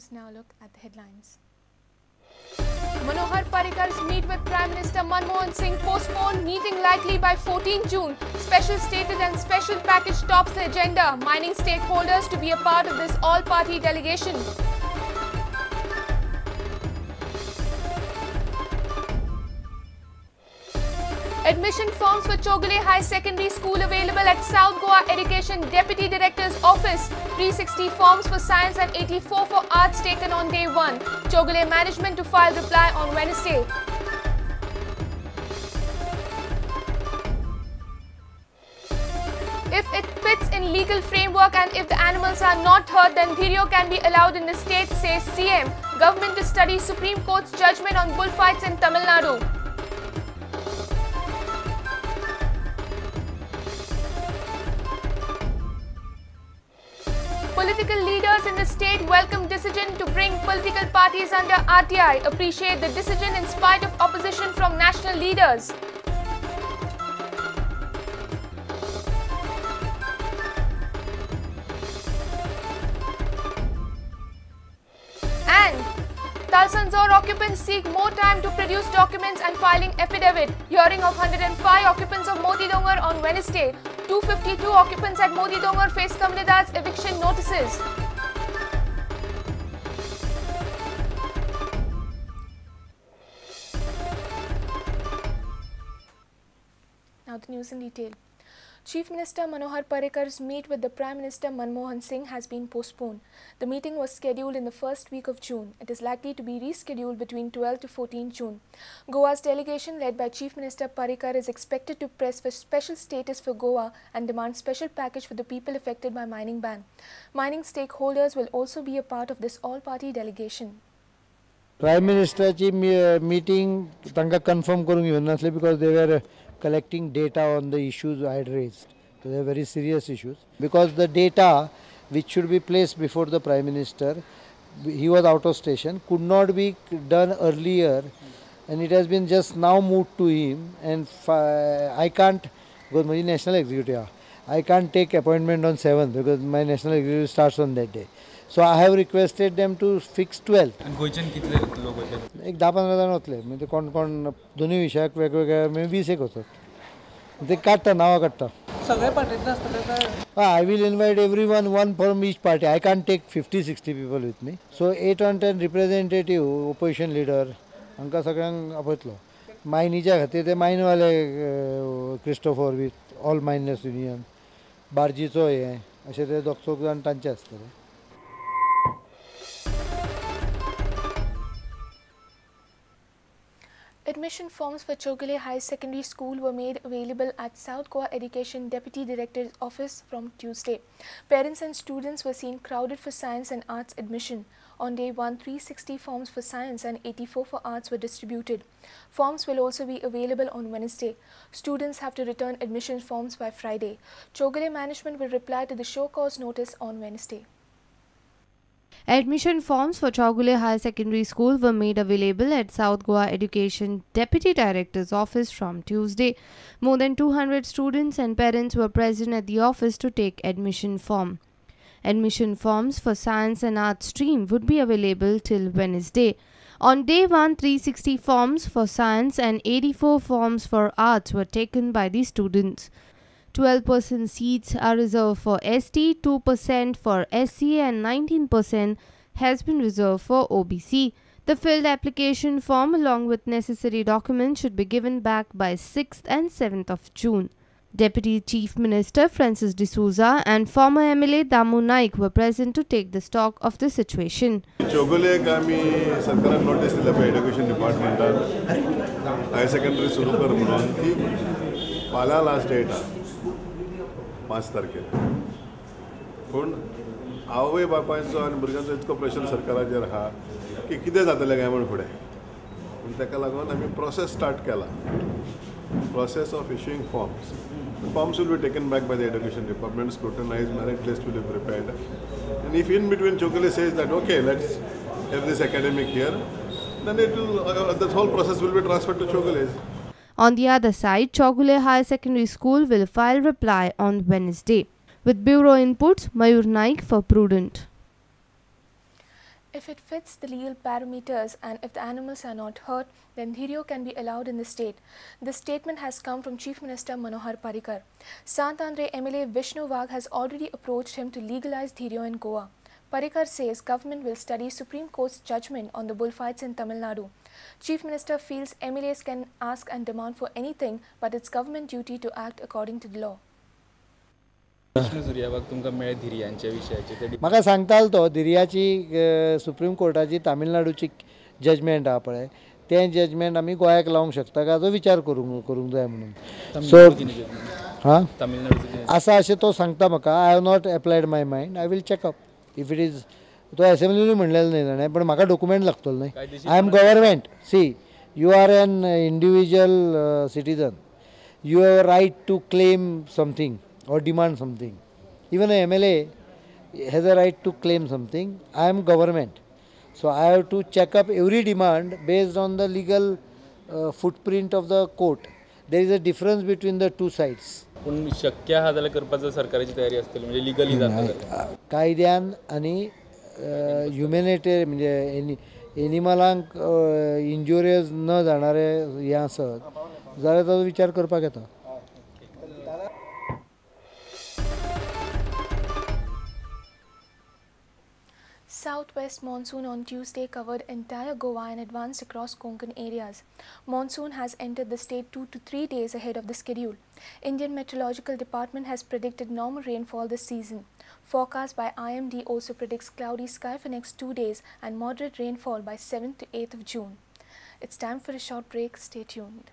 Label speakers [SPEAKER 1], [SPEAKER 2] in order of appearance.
[SPEAKER 1] news, now look at the headlines. Manohar Parrikar's meet with Prime Minister Manmohan Singh postponed, meeting likely by 14 June. Special status and special package tops the agenda. Mining stakeholders to be a part of this all-party delegation. Admission forms for Chogale High Secondary School available at South Goa Education Deputy Director's Office. 360 forms for Science and 84 for Arts taken on day 1. Chogale management to file reply on Wednesday. If it fits in legal framework and if the animals are not hurt, then video can be allowed in the state, says CM. Government to study Supreme Court's judgment on bullfights in Tamil Nadu. Political leaders in the state welcome decision to bring political parties under RTI. Appreciate the decision in spite of opposition from national leaders. And Talsanzor occupants seek more time to produce documents and filing affidavit. Hearing of 105 occupants of Moti Dongar on Wednesday. 252 occupants at Moti Dongar face Kamledar's eviction notices. Now the news in detail. Chief Minister Manohar Parrikar's meet with the Prime Minister Manmohan Singh has been postponed. The meeting was scheduled in the first week of June. It is likely to be rescheduled between 12 to 14 June. Goa's delegation led by Chief Minister Parrikar is expected to press for special status for Goa and demand special package for the people affected by mining ban. Mining stakeholders will also be a part of this all-party delegation.
[SPEAKER 2] Prime Minister meeting tanga confirm karungi honasle because they were collecting data on the issues I had raised. So they are very serious issues. Because the data which should be placed before the Prime Minister, he was out of station, could not be done earlier, and it has been just now moved to him, and I can't, because my national executive, I can't take appointment on 7th because my national executive starts on that day. So I have requested them to fix 12th.
[SPEAKER 3] And गोयचन कितले लोक होते?
[SPEAKER 2] एक 10-15 जण होतले. म्हणजे कोण दोन्ही विषयाक वेगवेगळ्या म्हणजे 20 एक होतात. ते काढता नावा काढता.
[SPEAKER 4] सगळे पार्टीतले असतले काय?
[SPEAKER 2] I will invite everyone, one from each party. I can't take 50-60 people with me. So 8 or 10 representative, opposition leader, हांका सगळ्यांक आपयतलो. मायनीच्या खातीर ते मायनवाले Christopher with all miners union, बार्जीचो हे अशे ते दोग चौग जाण तांचे आसतले.
[SPEAKER 1] Admission forms for Chogale High Secondary School were made available at South Goa Education Deputy Director's Office from Tuesday. Parents and students were seen crowded for science and arts admission. On day 1, 360 forms for science and 84 for arts were distributed. Forms will also be available on Wednesday. Students have to return admission forms by Friday. Chogale management will reply to the show cause notice on Wednesday.
[SPEAKER 5] Admission forms for Chogale High Secondary School were made available at South Goa Education Deputy Director's Office from Tuesday. More than 200 students and parents were present at the office to take admission form. Admission forms for Science and Arts stream would be available till Wednesday. On day 1, 360 forms for Science and 84 forms for Arts were taken by the students. 12% seats are reserved for ST, 2% for SC and 19% has been reserved for OBC. The filled application form along with necessary documents should be given back by 6th and 7th of June. Deputy Chief Minister Francis D'Souza and former MLA Damu Naik were present to take the stock of the situation.
[SPEAKER 6] Chogale kami sarkaran notice dila pa education department high secondary suru kar म्हणून की पाला last date 5 तारखेर पूण आवय बापायचो आनी भुरग्यांचो इतको प्रेशर सरकाराचेर आहा की कितें जातलें काय म्हण फुडें पूण ताका लागून आमी प्रोसेस स्टार्ट केला process of issuing forms. The forms will be taken back by the education department, scrutinized, merit list will be prepared. And if in between Chogale says that, okay, let's have this academic year, then it will, the whole process will be transferred to Chogale.
[SPEAKER 5] On the other side, Chogale High Secondary School will file reply on Wednesday. With Bureau Inputs, Mayur Naik for Prudent.
[SPEAKER 1] If it fits the legal parameters and if the animals are not hurt, then Dhiryo can be allowed in the state. This statement has come from Chief Minister Manohar Parrikar. Sant-Andre MLA Vishnu Wagh has already approached him to legalize Dhiryo in Goa. Parrikar says government will study Supreme Court's judgment on the bullfights in Tamil Nadu. Chief Minister feels MLAs can ask and demand for anything, but it's government duty to act according to the law.
[SPEAKER 2] म्हाका सांगतालो तो धिरयाची supreme कोर्टाची तामिळनाडूची judgement आहा पळय तें judgement आमी गोंयाक लावंक शकता काय हाचो विचार करूंक जाय म्हणून सो हां आसा अशें तो सांगता म्हाका I have not applied my mind I will checkup if it is तो एसेंब्लीनूय म्हणलेलो न्ही ताणें पण म्हाका डॉक्युमेंट लागतलो न्ही I am government see you are an individual citizen you have right to claim something or demand something. Even an MLA has a right to claim something. I am government, so I have to check up every demand based on the legal footprint of the court. There is a difference between the two sides.
[SPEAKER 3] पण शक्य हा जाल्यार करपाचो सरकाराची तयारी आसतली म्हणजे legally जाता
[SPEAKER 2] कायद्यान आनी ह्युमॅनिटेरियन म्हणजे एनिमलांक इंजुरियस न जाणारे हें आसत जाल्यार ताचो विचार करपाक येता.
[SPEAKER 1] Southwest monsoon on Tuesday covered entire Goa and advanced across Konkan areas. Monsoon has entered the state 2 to 3 days ahead of the schedule. Indian Meteorological Department has predicted normal rainfall this season. Forecast by IMD also predicts cloudy sky for next 2 days and moderate rainfall by 7th to 8th of June. It's time for a short break. Stay tuned.